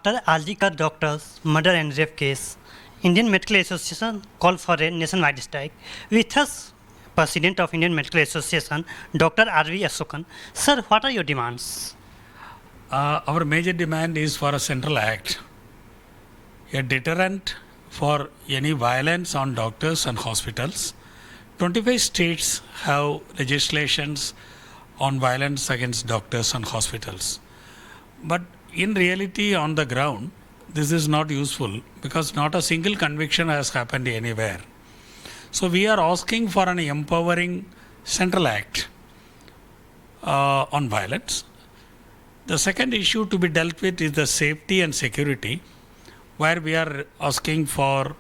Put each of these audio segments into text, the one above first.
After Alika doctors' murder and rape case, Indian Medical Association called for a nationwide strike. With us, President of Indian Medical Association, Dr. R.V. Asokan. Sir, what are your demands? Our major demand is for a central act, a deterrent for any violence on doctors and hospitals. 25 states have legislations on violence against doctors and hospitals. But in reality, on the ground, this is not useful because not a single conviction has happened anywhere. So we are asking for an empowering central act on violence. The second issue to be dealt with is the safety and security, where we are asking for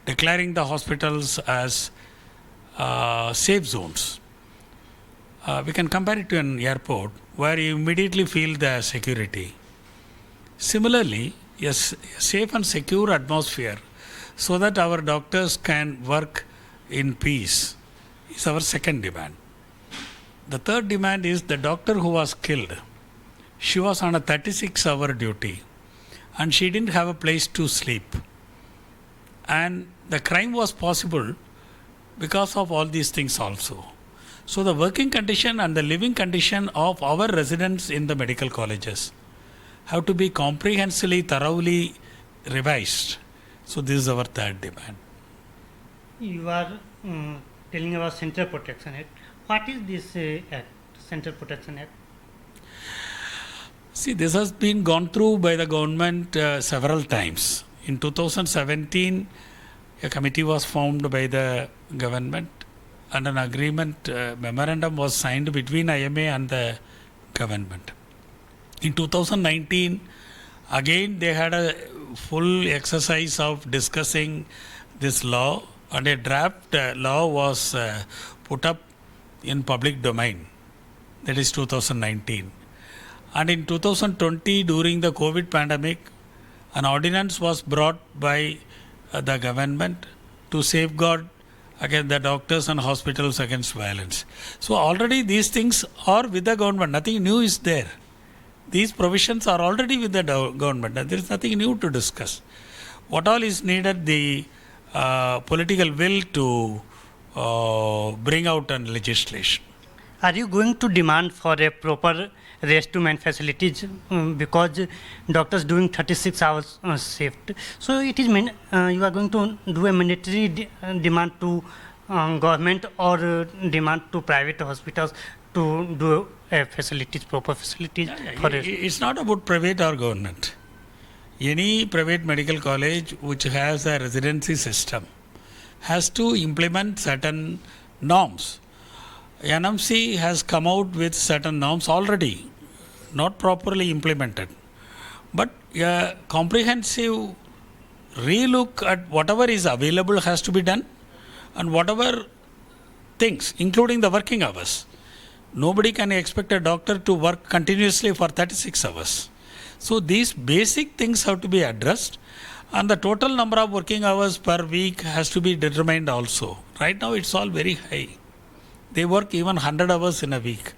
declaring the hospitals as safe zones. We can compare it to an airport where you immediately feel the security. Similarly, a safe and secure atmosphere so that our doctors can work in peace is our second demand. The third demand is the doctor who was killed. She was on a 36-hour duty and she didn't have a place to sleep. And the crime was possible because of all these things also. So the working condition and the living condition of our residents in the medical colleges have to be comprehensively, thoroughly revised. So this is our third demand. You are telling about Central Protection Act. What is this act, Central Protection Act? See, this has been gone through by the government several times. In 2017, a committee was formed by the government and an agreement memorandum was signed between IMA and the government. In 2019, again they had a full exercise of discussing this law and a draft law was put up in public domain. That is 2019. And in 2020, during the COVID pandemic, an ordinance was brought by the government to safeguard against the doctors and hospitals against violence. So already these things are with the government. Nothing new is there. These provisions are already with the government. There is nothing new to discuss. What all is needed? The political will to bring out a legislation. Are you going to demand for a proper rest-to-man facilities because doctors doing 36 hours shift? So it is you are going to do a mandatory demand to government or demand to private hospitals to do facilities, proper facilities for it? It's not about private or government. Any private medical college which has a residency system has to implement certain norms. NMC has come out with certain norms already, not properly implemented. But a comprehensive relook at whatever is available has to be done and whatever things, including the working hours. Nobody can expect a doctor to work continuously for 36 hours. So these basic things have to be addressed and the total number of working hours per week has to be determined also. Right now it's all very high. They work even 100 hours in a week.